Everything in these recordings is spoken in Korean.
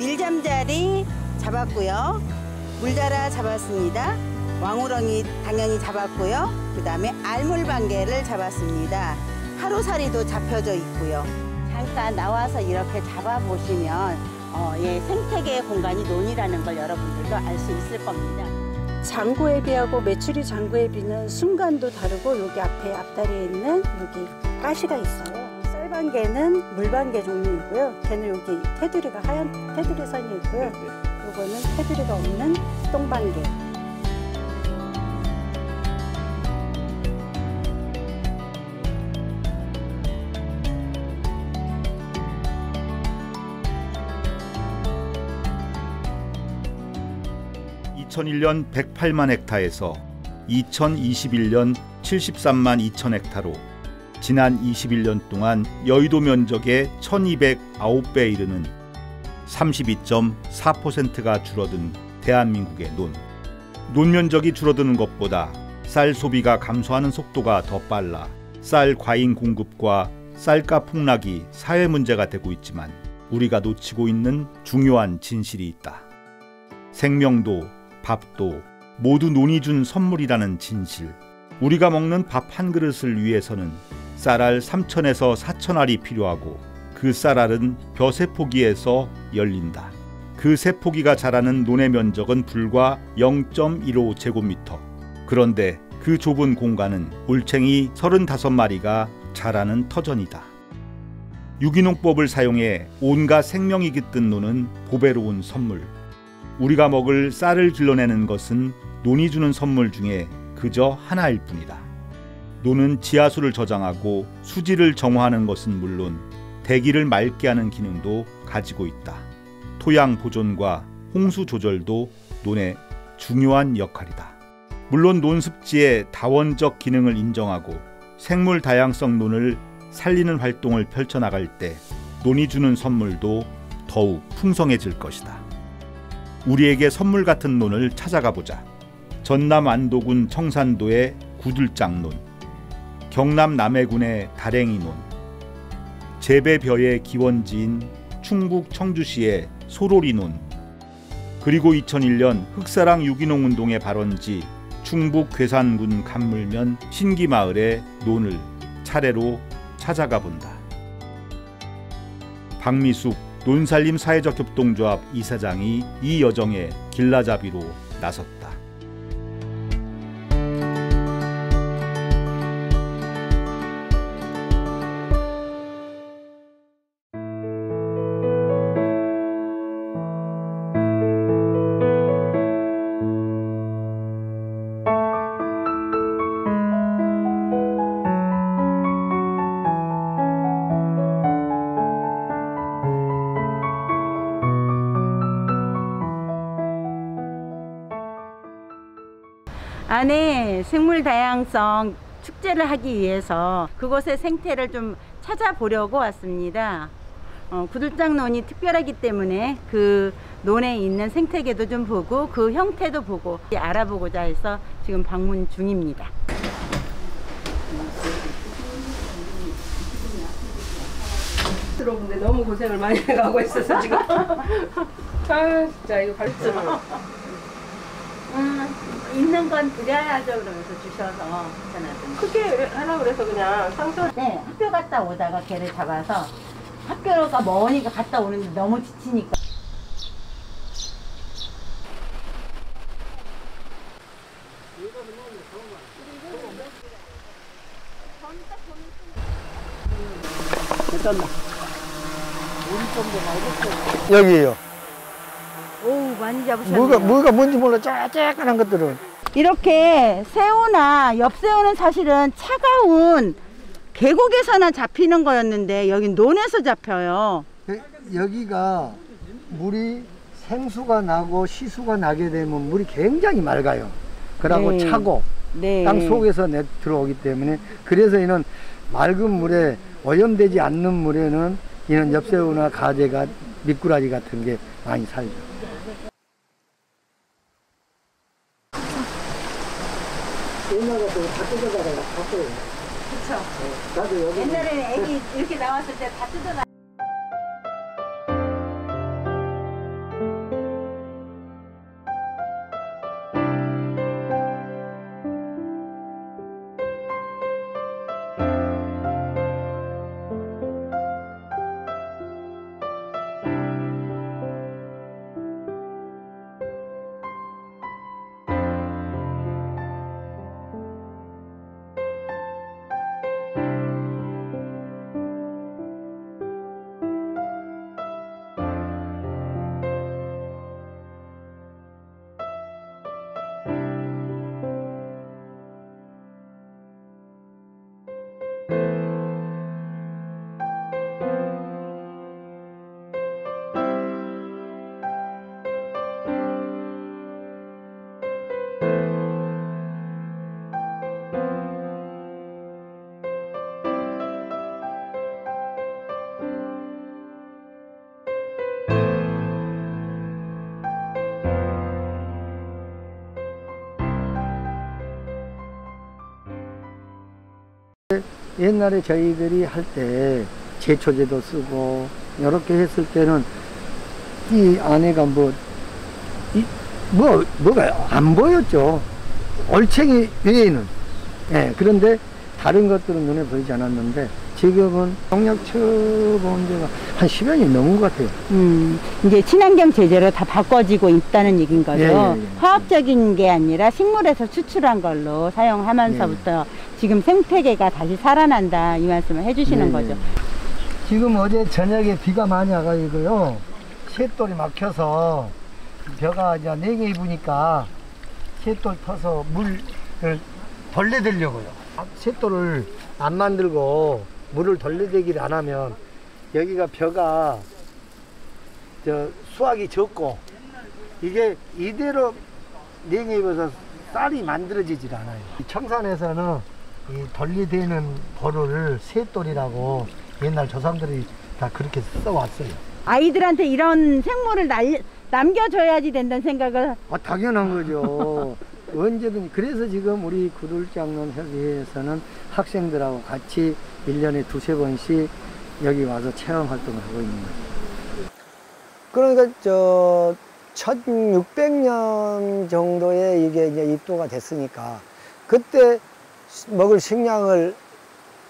밀잠자리 잡았고요. 물자라 잡았습니다. 왕우렁이 당연히 잡았고요. 그다음에 알물방개를 잡았습니다. 하루살이도 잡혀져 있고요. 잠깐 나와서 이렇게 잡아보시면 생태계의 공간이 논이라는 걸 여러분들도 알 수 있을 겁니다. 장고에 비하고 메추리 장고에 비는 순간도 다르고 여기 앞에 앞다리에 있는 여기 가시가 있어요. 쌀방개는 물방개 종류이고요. 걔는 여기 테두리가 하얀 테두리 선이 있고요. 요거는 테두리가 없는 똥방개. (2001년) 108만 헥타에서 2021년 73만 2천 헥타로 지난 21년 동안 여의도 면적의 1209배에 이르는 32.4%가 줄어든 대한민국의 논 면적이 줄어드는 것보다 쌀 소비가 감소하는 속도가 더 빨라 쌀 과잉 공급과 쌀값 폭락이 사회 문제가 되고 있지만 우리가 놓치고 있는 중요한 진실이 있다. 생명도 밥도 모두 논이 준 선물이라는 진실. 우리가 먹는 밥 한 그릇을 위해서는 쌀알 3,000에서 4,000알이 필요하고 그 쌀알은 벼 세포기에서 열린다. 그 세포기가 자라는 논의 면적은 불과 0.15제곱미터. 그런데 그 좁은 공간은 올챙이 35마리가 자라는 터전이다. 유기농법을 사용해 온갖 생명이 깃든 논은 보배로운 선물. 우리가 먹을 쌀을 길러내는 것은 논이 주는 선물 중에 그저 하나일 뿐이다. 논은 지하수를 저장하고 수질을 정화하는 것은 물론 대기를 맑게 하는 기능도 가지고 있다. 토양 보존과 홍수 조절도 논의 중요한 역할이다. 물론 논습지의 다원적 기능을 인정하고 생물 다양성 논을 살리는 활동을 펼쳐나갈 때 논이 주는 선물도 더욱 풍성해질 것이다. 우리에게 선물 같은 논을 찾아가 보자. 전남 안도군 청산도의 구들장논, 경남 남해군의 다랭이논, 재배벼의 기원지인 충북 청주시의 소로리논, 그리고 2001년 흑사랑 유기농 운동의 발원지 충북 괴산군 간물면 신기마을의 논을 차례로 찾아가 본다. 박미숙 논살림 사회적 협동조합 이사장이 이 여정에 길라잡이로 나섰다. 안에 생물 다양성 축제를 하기 위해서 그곳의 생태를 좀 찾아보려고 왔습니다. 구들장논이 특별하기 때문에 그 논에 있는 생태계도 좀 보고 그 형태도 보고 알아보고자 해서 지금 방문 중입니다. 들어오는데 너무 고생을 많이 하고 있어서 지금 아 진짜 이거 가르쳐 있는 건 드려야죠 그러면서 주셔서 괜찮았던데. 크게 하려고 그래서 그냥 상처. 네, 학교 갔다 오다가 걔를 잡아서 학교가 머니까 갔다 오는데 너무 지치니까. 됐다. 여기에요. 오, 많이 잡으셨네요. 뭐가 뭔지 몰라. 쬐쬐한 것들은. 이렇게 새우나 엽새우는 사실은 차가운 계곡에서나 잡히는 거였는데 여긴 논에서 잡혀요. 여기가 물이 생수가 나고 시수가 나게 되면 물이 굉장히 맑아요. 그러고 네. 차고 네. 땅 속에서 들어오기 때문에 그래서 이는 맑은 물에 오염되지 않는 물에는 이는 엽새우나 가재가 미꾸라지 같은 게 많이 살죠. 옛날에 다 뜯어다가 봤어요. 그쵸. 나도 여기 옛날에는 애기 이렇게 나왔을 때 다 뜯어놔. 옛날에 저희들이 할 때 제초제도 쓰고 이렇게 했을 때는 이 안에가 뭐가 안 보였죠. 올챙이 외에는. 예, 그런데 다른 것들은 눈에 보이지 않았는데 지금은 농약 쳐본 지가 한 10여 년이 넘은 것 같아요. 이제 친환경 제재로 다 바꿔지고 있다는 얘기인 거죠. 예. 화학적인 게 아니라 식물에서 추출한 걸로 사용하면서부터 지금 생태계가 다시 살아난다 이 말씀을 해주시는 거죠. 지금 어제 저녁에 비가 많이 와가지고요. 쇳돌이 막혀서 벼가 이제 4개 입으니까 쇳돌 터서 물을 돌려대려고요. 쇳돌을 안 만들고 물을 돌려대기를 안 하면 여기가 벼가 수확이 적고 이게 이대로 4개 입어서 쌀이 만들어지질 않아요. 청산에서는 이 돌려대는 돌을 쇳돌이라고 옛날 조상들이 다 그렇게 써왔어요. 아이들한테 이런 생물을 남겨줘야지 된다는 생각을. 당연한 거죠. 언제든지. 그래서 지금 우리 구들장론 협의회에서는 학생들하고 같이 1년에 2~3번씩 여기 와서 체험 활동을 하고 있는 거죠. 그러니까 1600년 정도에 이게 이제 입도가 됐으니까 그때 먹을 식량을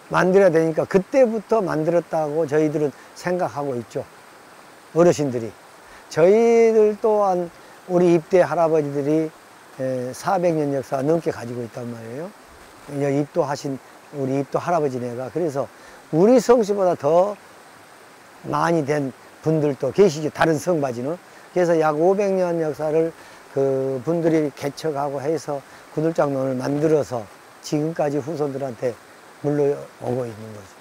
만들어야 되니까 그때부터 만들었다고 저희들은 생각하고 있죠. 어르신들이. 저희들 또한 우리 입대 할아버지들이 400년 역사 넘게 가지고 있단 말이에요. 입도하신 우리 입도 할아버지네가. 그래서 우리 성씨보다 더 많이 된 분들도 계시죠. 다른 성바지는. 그래서 약 500년 역사를 그 분들이 개척하고 해서 구들장론을 만들어서 지금까지 후손들한테 물러오고 있는 거죠.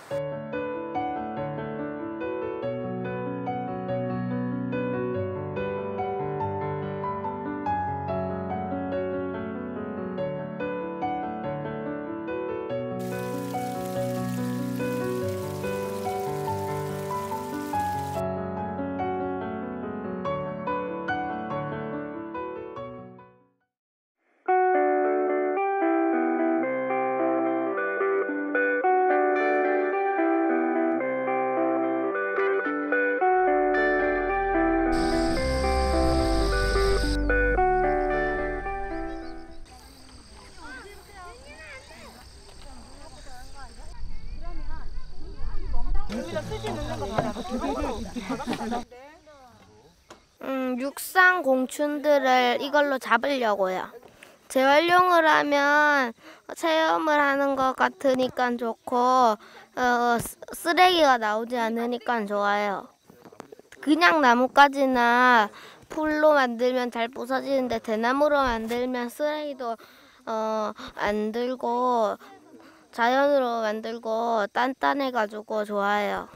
육상 공충들을 이걸로 잡으려고요. 재활용을 하면 체험을 하는 것 같으니까 좋고 쓰레기가 나오지 않으니까 좋아요. 그냥 나뭇가지나 풀로 만들면 잘 부서지는데 대나무로 만들면 쓰레기도 안 들고 자연으로 만들고 단단해가지고 좋아요.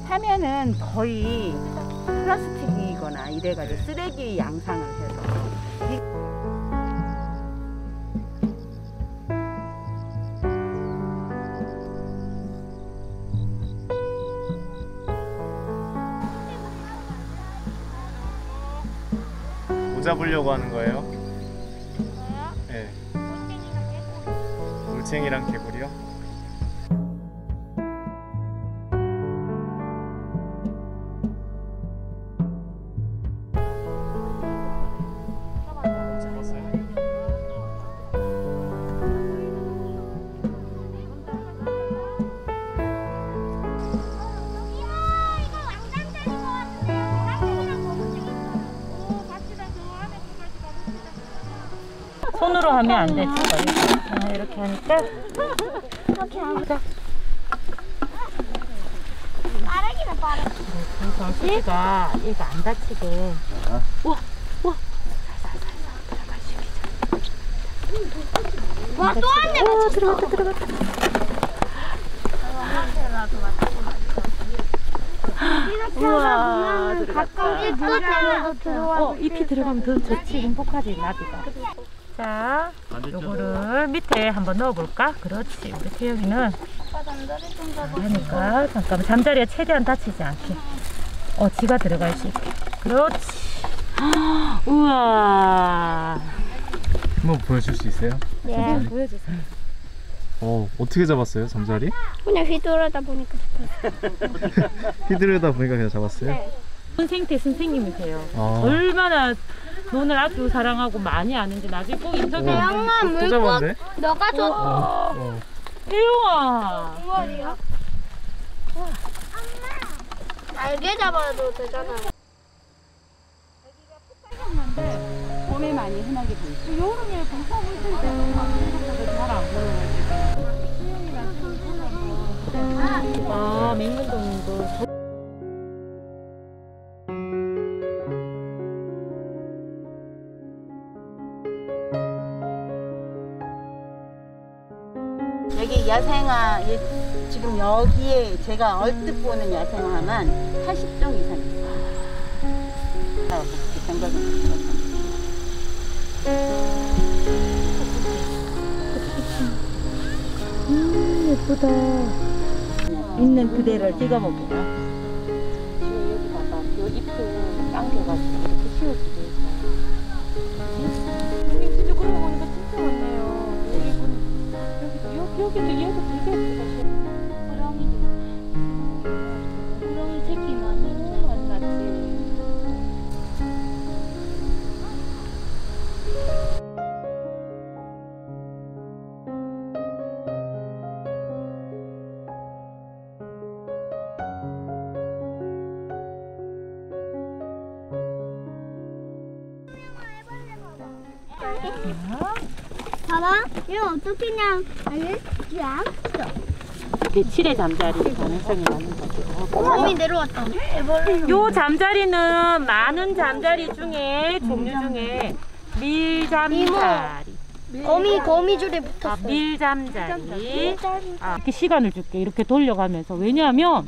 사면은 거의 플라스틱이거나 이래가지고 쓰레기 양상을 해서 뭐 잡으려고 하는 거예요? 네. 올챙이랑 개구리요? 손으로 하면 안 되지. 이렇게 하니까 이렇게 하자. 빠르기는 빠르. 정수기가 얘가 안 다치게. 우와, 우와. 와, 또 한 대 맞췄어. 들어갔다. 우와, 들어갔다. 잎이 들어가면 더 좋지. 행복하지, 나비가. 자, 요거를 밑에 한번 넣어볼까? 그렇지. 우리 태영이는 하니까 잠깐만 잠자리에 최대한 다치지 않게. 지가 들어갈 수 있게. 그렇지. 우와. 한번 보여줄 수 있어요? 네. 보여주세요. 어떻게 잡았어요? 잠자리? 그냥 휘두르다 보니까 휘두르다 보니까 그냥 잡았어요? 네. 생태 선생님이세요. 아. 얼마나 논을 아주 사랑하고 많이 아는지 나중에 꼭 인터뷰. 태영아 또 물고 잡았네? 너가 줘. 태용아. 이거리야? 날개 잡아도 되잖아. 봄에 많이 흔하게 보이죠. 여름에 방사물 쓸 때는 잘안 보여가지고. 아, 맹문동도. 여기 야생화 지금 여기에 제가 얼뜻 보는 야생화만 80종 이상 있어요. 이렇게 생각은 들었어요. 예쁘다. 있는 그대를 찍어볼게요. 지금 여기 봐봐. 요 잎을 당겨가지고 이렇게 씌워주고 있어요. 진짜 그러고 보니까 진짜 많네요. 여기도 되게 예쁘다. 호랑이 새끼 많이 만났지. 봐봐. 이거 어떻게 그냥 알려주지 않았어. 며칠의 잠자리 가능성이 많은 거죠. 몸이 내려왔다. 요 잠자리는 많은 잠자리 중에 종류 중에 밀잠자리. 거미줄에 붙었어. 아, 밀잠자리. 아, 이렇게 시간을 줄게. 이렇게 돌려가면서. 왜냐하면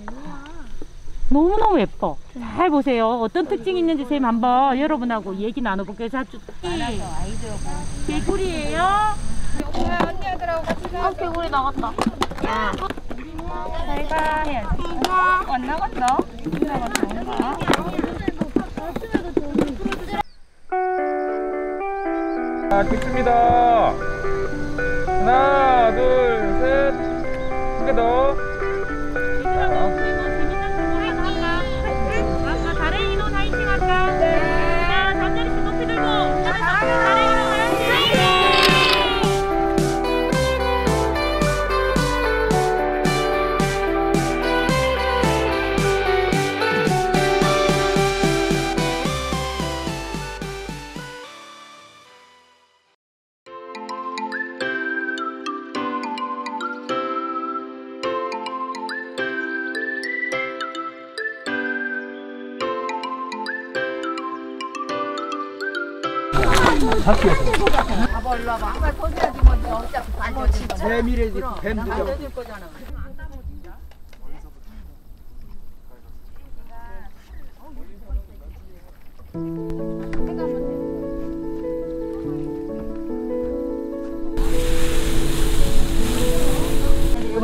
너무너무 예뻐. 잘 보세요. 어떤 특징이 있는지 선생님 한번 여러분하고 얘기 나눠볼게요. 자, 개구리예요. 개구리 나갔다. 잘가 해야지. 안 나갔어? 자, 찍습니다. 하나, 둘, 셋. 한 개 더. 아까 다랭이 노 다이팅 할까? 자, 잠자리씩 높이 들고. 다랭이 노 다이팅.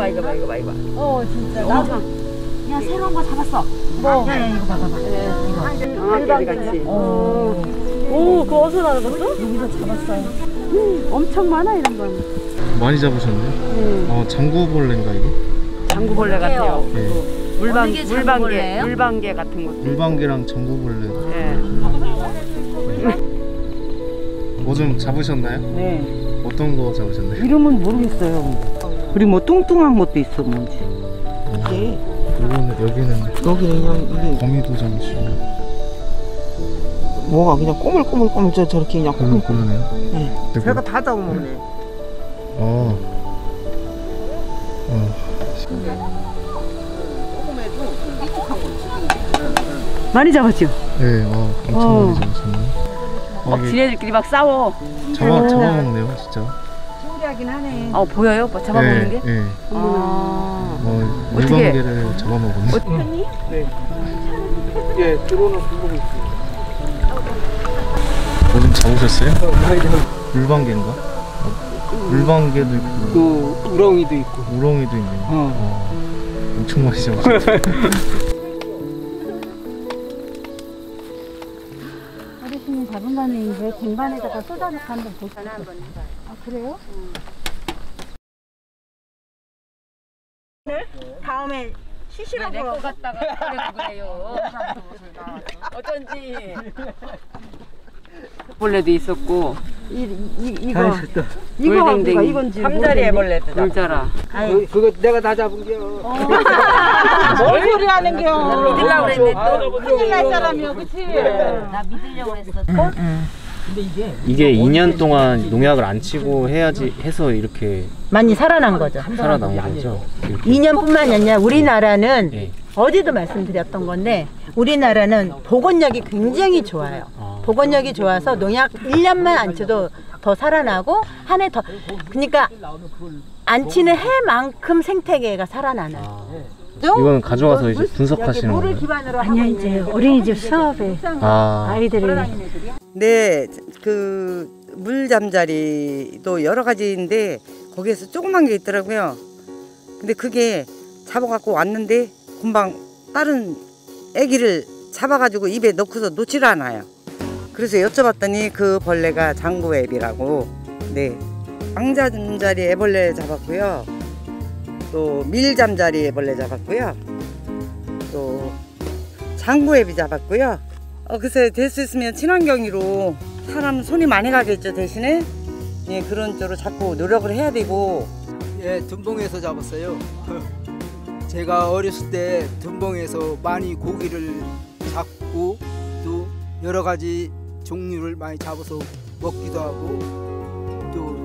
이거 봐. 진짜. 나도. 야, 새로운 거 잡았어. 뭐? 야, 이거 봐봐. 물방개같이. 오, 그거 어디서 나왔어? 여기서 잡았어요. 엄청 많아 이런 건. 많이 잡으셨네. 장구벌레인가 이게? 장구벌레 같아요. 네. 물방개 같은 거. 물방개랑 장구벌레. 네. 뭐 좀 잡으셨나요? 네. 어떤 거 잡으셨나요? 이름은 모르겠어요. 그리고 뭐 뚱뚱한 것도 있어 뭔지. 여기는 그냥 이게 거미도 잡으시고. 뭐가 그냥 꼬물꼬물꼬물 저렇게 그냥 그러네요. 네. 제가 다 잡아먹네. 많이 잡았죠? 네, 엄청 많이 잡으셨네. 이게 지네들끼리 막 싸워. 잡아먹네요, 진짜. 신기하긴 하네. 보여요? 뭐 잡아먹는 게? 네. 어떻게? 물방개를 잡아먹었네. 예, 들어오는 보고 있어요. 뭐 좀 잡으셨어요? 물방개인가? 물방개도 있고. 그 우렁이도 있고. 우렁이도 있네요. 엄청 많이 잡으셨어요. 잡은 거는 이제 쟁반에다가 쏟아놓고 한번 보시죠. 아, 그래요? 다음에 쉬시라고. 내거 갖다가 그래요. 어쩐지. 애벌레도 있었고 이거 물댕댕이 이건지 삼자리 애벌레도 물자라. 그거 내가 다 잡은 게. 뭘 소리 하는겨? 믿으려고 그랬네 또. 큰일 날 사람이요, 그치? 나 믿으려고 했었어. 이게 2년 동안 농약을 안 치고 해야지 해서 이렇게 많이 살아난 거죠. 살아나온 거죠. 2년뿐만이 아니라 우리나라는 예. 어제도 말씀드렸던 건데 우리나라는 복원력이 굉장히 좋아요. 복원력이 좋아서 농약 1년만 안 쳐도 더 살아나고 한 해 더, 그러니까 안 치는 해만큼 생태계가 살아나는. 이건 가져가서 이제 분석하시는 거예요? 아니요, 이제 어린이집 수업에 아이들이. 네, 그 물잠자리도 여러 가지인데 거기에서 조그만 게 있더라고요. 근데 그게 잡아갖고 왔는데 금방 다른 애기를 잡아가지고 입에 넣고서 놓질 않아요. 그래서 여쭤봤더니 그 벌레가 장구애비라고. 네, 왕잠자리 애벌레 잡았고요. 또 밀잠자리 애벌레 잡았고요. 또 장구애비 잡았고요. 글쎄 될 수 있으면 친환경으로 사람 손이 많이 가겠죠. 대신에 예, 그런 쪽으로 자꾸 노력을 해야 되고. 예, 둔봉에서 잡았어요. 제가 어렸을 때 둔봉에서 많이 고기를 잡고 또 여러 가지 종류를 많이 잡아서 먹기도 하고 또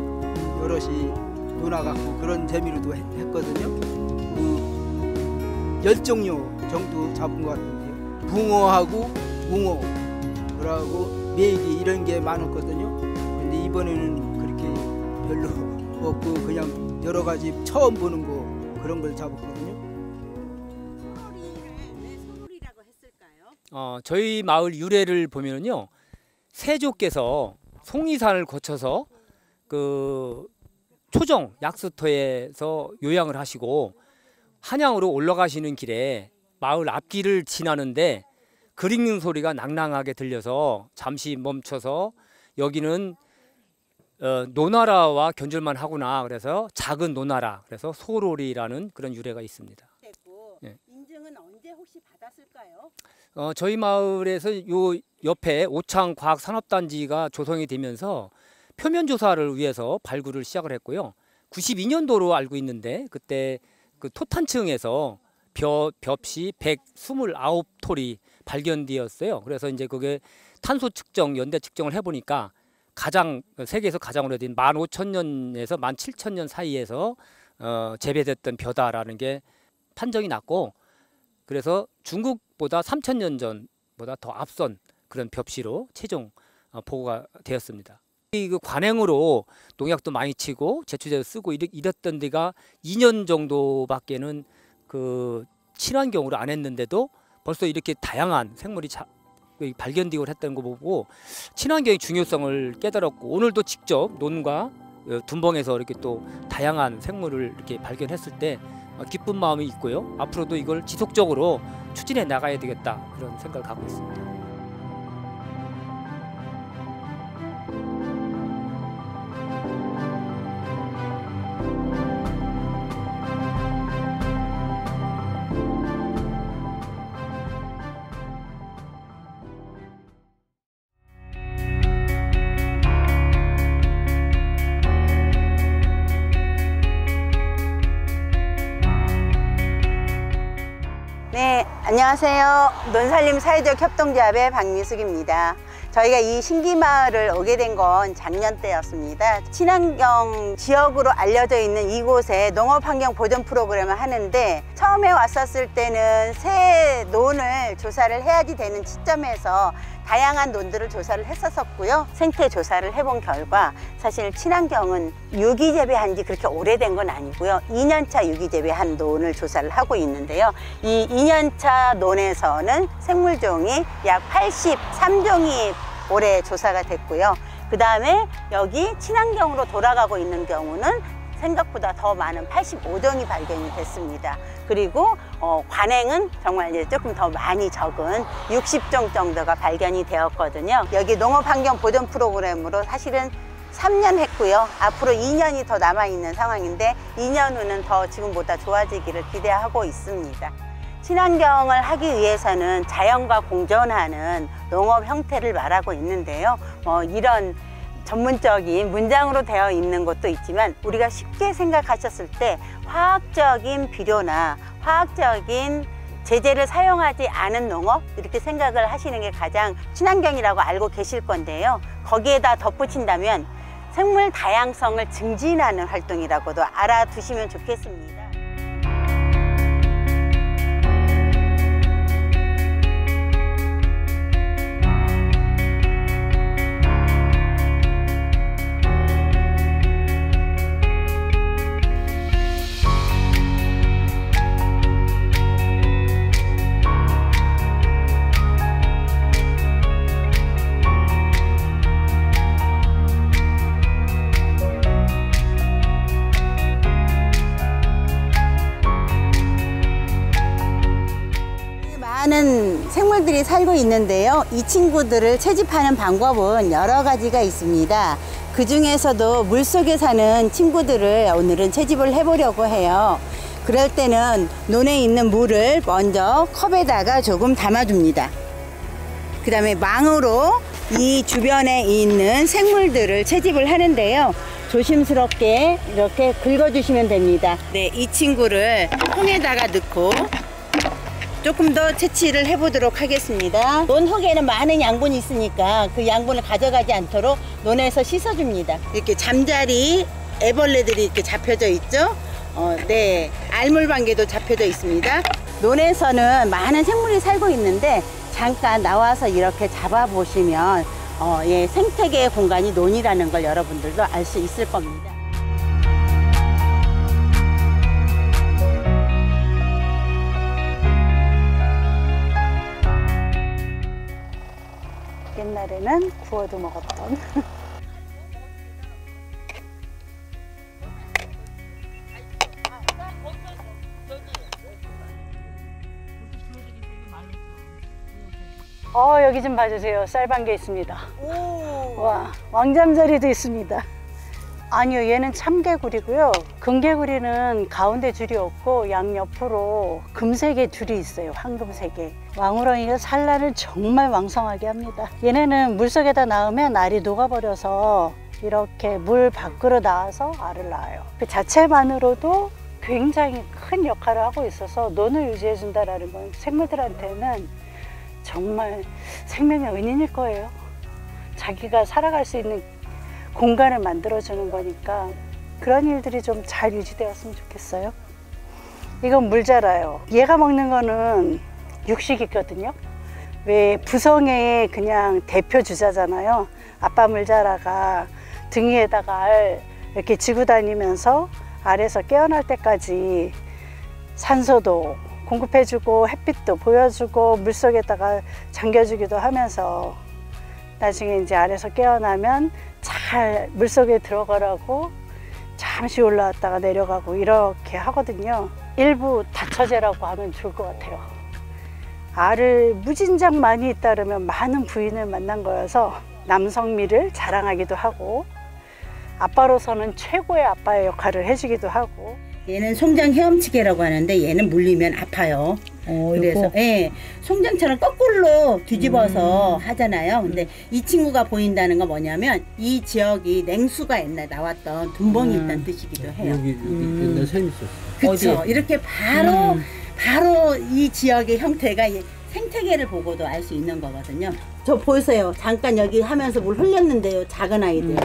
여럿이 놀아갖고 그런 재미로도 했거든요. 10종류 정도 잡은 것 같은데요. 붕어하고 웅어, 그러고 메기 이런 게 많았거든요. 근데 이번에는 그렇게 별로 없고 그냥 여러 가지 처음 보는 거 그런 걸 잡았거든요. 저희 마을 유래를 보면요, 세조께서 송이산을 거쳐서 그 초정 약수터에서 요양을 하시고 한양으로 올라가시는 길에 마을 앞길을 지나는데 글 읽는 소리가 낭낭하게 들려서 잠시 멈춰서 여기는 노나라와 견줄만 하구나, 그래서 작은 노나라, 그래서 소롤이라는 그런 유래가 있습니다. 예. 인증은 언제 혹시 받았을까요? 저희 마을에서 요 옆에 오창 과학산업단지가 조성이 되면서 표면 조사를 위해서 발굴을 시작을 했고요. 92년도로 알고 있는데 그때 그 토탄층에서 벽시 129톨이 발견되었어요. 그래서 이제 그게 탄소 측정, 연대 측정을 해보니까 가장 세계에서 가장 오래된 15,000년에서 17,000년 사이에서 재배됐던 벼다라는 게 판정이 났고, 그래서 중국보다 3,000년 전보다 더 앞선 그런 벽시로 최종 보고가 되었습니다. 그 관행으로 농약도 많이 치고 제초제도 쓰고 이랬던 데가 2년 정도밖에는 그 친환경으로 안 했는데도 벌써 이렇게 다양한 생물이 발견되고 했다는 거 보고 친환경의 중요성을 깨달았고, 오늘도 직접 논과 둔봉에서 이렇게 또 다양한 생물을 이렇게 발견했을 때 기쁜 마음이 있고요. 앞으로도 이걸 지속적으로 추진해 나가야 되겠다, 그런 생각을 갖고 있습니다. 네, 안녕하세요. 논살림 사회적 협동조합의 박미숙입니다. 저희가 이 신기마을을 오게 된 건 작년 때였습니다. 친환경 지역으로 알려져 있는 이곳에 농업환경 보전 프로그램을 하는데, 처음에 왔었을 때는 새 논을 조사를 해야지 되는 시점에서 다양한 논들을 조사를 했었고요. 생태 조사를 해본 결과 사실 친환경은 유기재배한 지 그렇게 오래된 건 아니고요. 2년차 유기재배한 논을 조사를 하고 있는데요. 이 2년차 논에서는 생물종이 약 83종이 올해 조사가 됐고요. 그 다음에 여기 친환경으로 돌아가고 있는 경우는 생각보다 더 많은 85종이 발견이 됐습니다. 그리고 관행은 정말 이제 조금 더 많이 적은 60종 정도가 발견이 되었거든요. 여기 농업환경 보존 프로그램으로 사실은 3년 했고요. 앞으로 2년이 더 남아있는 상황인데 2년 후는 더 지금보다 좋아지기를 기대하고 있습니다. 친환경을 하기 위해서는 자연과 공존하는 농업 형태를 말하고 있는데요. 이런 전문적인 문장으로 되어 있는 것도 있지만 우리가 쉽게 생각하셨을 때 화학적인 비료나 화학적인 제재를 사용하지 않은 농업 이렇게 생각을 하시는 게 가장 친환경이라고 알고 계실 건데요. 거기에다 덧붙인다면 생물 다양성을 증진하는 활동이라고도 알아두시면 좋겠습니다. 많은 생물들이 살고 있는데요. 이 친구들을 채집하는 방법은 여러 가지가 있습니다. 그 중에서도 물속에 사는 친구들을 오늘은 채집을 해보려고 해요. 그럴 때는 논에 있는 물을 먼저 컵에다가 조금 담아줍니다. 그 다음에 망으로 이 주변에 있는 생물들을 채집을 하는데요. 조심스럽게 이렇게 긁어주시면 됩니다. 네, 이 친구를 통에다가 넣고 조금 더 채취를 해보도록 하겠습니다. 논흙에는 많은 양분이 있으니까 그 양분을 가져가지 않도록 논에서 씻어줍니다. 이렇게 잠자리 애벌레들이 이렇게 잡혀져 있죠. 네, 알물방개도 잡혀져 있습니다. 논에서는 많은 생물이 살고 있는데 잠깐 나와서 이렇게 잡아보시면 예, 생태계의 공간이 논이라는 걸 여러분들도 알 수 있을 겁니다. 옛날에는 구워도 먹었던 여기 좀 봐주세요. 쌀방개 있습니다. 와, 왕잠자리도 있습니다. 아니요, 얘는 참개구리고요. 금개구리는 가운데 줄이 없고 양옆으로 금색의 줄이 있어요. 황금색의. 왕우렁이가 산란을 정말 왕성하게 합니다. 얘네는 물속에다 낳으면 알이 녹아버려서 이렇게 물 밖으로 나와서 알을 낳아요. 그 자체만으로도 굉장히 큰 역할을 하고 있어서 논을 유지해 준다는 건 생물들한테는 정말 생명의 은인일 거예요. 자기가 살아갈 수 있는 공간을 만들어주는 거니까 그런 일들이 좀 잘 유지되었으면 좋겠어요. 이건 물자라요. 얘가 먹는 거는 육식이거든요. 왜 부성애의 그냥 대표 주자잖아요. 아빠 물자라가 등 위에다가 알 이렇게 지고 다니면서 알에서 깨어날 때까지 산소도 공급해주고 햇빛도 보여주고 물속에다가 잠겨주기도 하면서 나중에 이제 알에서 깨어나면 잘 물속에 들어가라고 잠시 올라왔다가 내려가고 이렇게 하거든요. 일부 다처제라고 하면 좋을 것 같아요. 알을 무진장 많이 잇따르면 많은 부인을 만난 거여서 남성미를 자랑하기도 하고 아빠로서는 최고의 아빠의 역할을 해주기도 하고. 얘는 송장 헤엄치개라고 하는데 얘는 물리면 아파요. 그래서 예, 송장처럼 거꾸로 뒤집어서 하잖아요. 근데 이 친구가 보인다는 건 뭐냐면 이 지역이 냉수가 옛날 나왔던 둔벙이 있다는 뜻이기도 해요. 여기 옛날 샘 있었어. 그렇죠. 이렇게 바로 이 지역의 형태가 생태계를 보고도 알 수 있는 거거든요. 저 보세요. 잠깐 여기 하면서 물 흘렸는데요. 작은 아이들.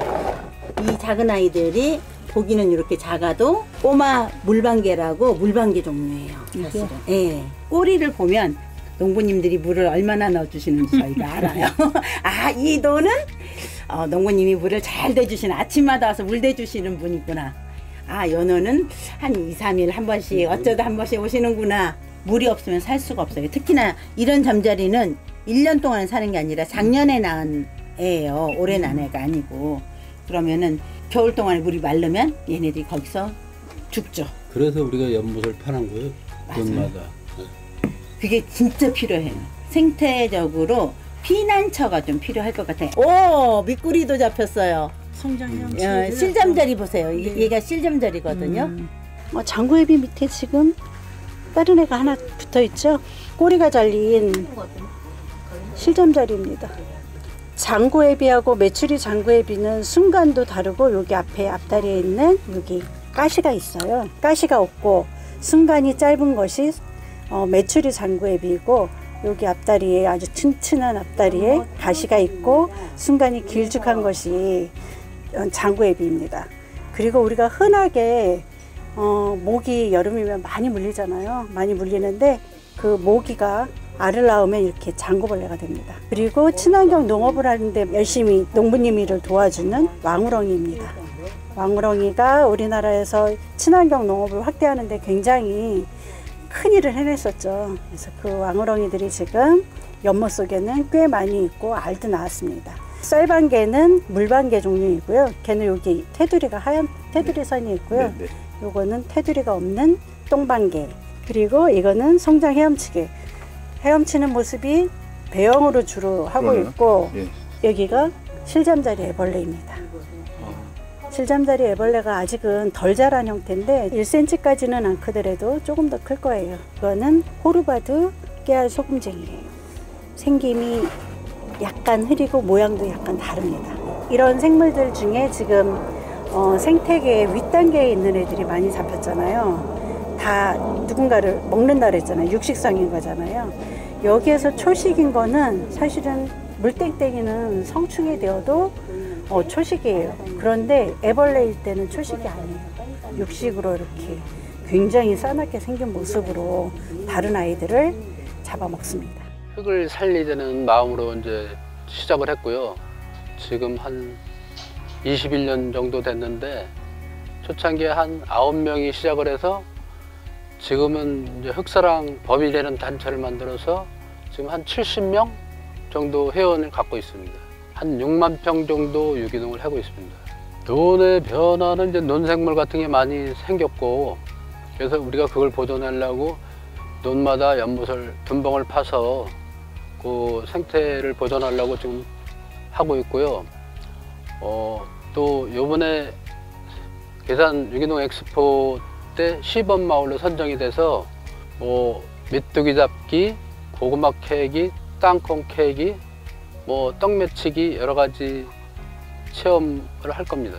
이 작은 아이들이 보기는 이렇게 작아도 꼬마 물방개라고 물방개 종류예요. 사실은. 예. 꼬리를 보면 농부님들이 물을 얼마나 넣어주시는지 저희가 알아요. 아, 이 논은 농부님이 물을 잘 대주시는, 아침마다 와서 물 대주시는 분이구나. 아, 요 논은 한 2, 3일 한 번씩 어쩌다 한 번씩 오시는구나. 물이 없으면 살 수가 없어요. 특히나 이런 잠자리는 1년 동안 사는 게 아니라 작년에 낳은 애예요. 올해 낳은 애가 아니고. 그러면은 겨울 동안에 물이 마르면 얘네들이 거기서 죽죠. 그래서 우리가 연못을 파는 거예요. 논마다. 그게 진짜 필요해요. 생태적으로 피난처가 좀 필요할 것 같아요. 오, 미꾸리도 잡혔어요. 성장 헤엄치. 실잠자리 보세요. 얘가 실잠자리거든요. 장구애비 밑에 지금 다른 애가 하나 붙어 있죠. 꼬리가 잘린 실잠자리입니다. 장구애비하고 메추리 장구애비는 순간도 다르고 여기 앞에 앞다리에 있는 여기 가시가 있어요. 가시가 없고 순간이 짧은 것이 메추리 장구애비이고 여기 앞다리에 아주 튼튼한 앞다리에 가시가 있고 순간이 길쭉한 것이 장구애비입니다. 그리고 우리가 흔하게 모기 여름이면 많이 물리잖아요. 많이 물리는데 그 모기가 알을 낳으면 이렇게 장구벌레가 됩니다. 그리고 친환경 농업을 하는데 열심히 농부님 일을 도와주는 왕우렁이입니다. 왕우렁이가 우리나라에서 친환경 농업을 확대하는데 굉장히 큰 일을 해냈었죠. 그래서 그 왕우렁이들이 지금 연못 속에는 꽤 많이 있고 알도 낳았습니다. 쌀방개는 물방개 종류이고요. 걔는 여기 테두리가 하얀 테두리 선이 있고요. 요거는 테두리가 없는 똥방개. 그리고 이거는 성장 헤엄치개. 헤엄치는 모습이 배영으로 주로 하고 있고 여기가 실잠자리 애벌레입니다. 실잠자리 애벌레가 아직은 덜 자란 형태인데 1cm까지는 안 크더라도 조금 더 클 거예요. 이거는 호르바드 깨알 소금쟁이에요. 생김이 약간 흐리고 모양도 약간 다릅니다. 이런 생물들 중에 지금 생태계 윗단계에 있는 애들이 많이 잡혔잖아요. 다 누군가를 먹는다 그랬잖아요. 육식성인 거잖아요. 여기에서 초식인 거는 사실은 물땡땡이는 성충이 되어도 초식이에요. 그런데 애벌레일 때는 초식이 아니에요. 육식으로 이렇게 굉장히 싸납게 생긴 모습으로 다른 아이들을 잡아먹습니다. 흙을 살리자는 마음으로 이제 시작을 했고요. 지금 한 21년 정도 됐는데 초창기에 한 9명이 시작을 해서 지금은 이제 흙사랑 범위되는 단체를 만들어서 지금 한 70명 정도 회원을 갖고 있습니다. 한 6만 평 정도 유기농을 하고 있습니다. 논의 변화는 이제 논생물 같은 게 많이 생겼고 그래서 우리가 그걸 보존하려고 논마다 연못을 둔벙을 파서 그 생태를 보존하려고 지금 하고 있고요. 또 요번에 괴산 유기농 엑스포 때 시범마을로 선정이 돼서 메뚜기 잡기, 고구마 캐기, 땅콩 캐기, 떡매치기 여러 가지 체험을 할 겁니다.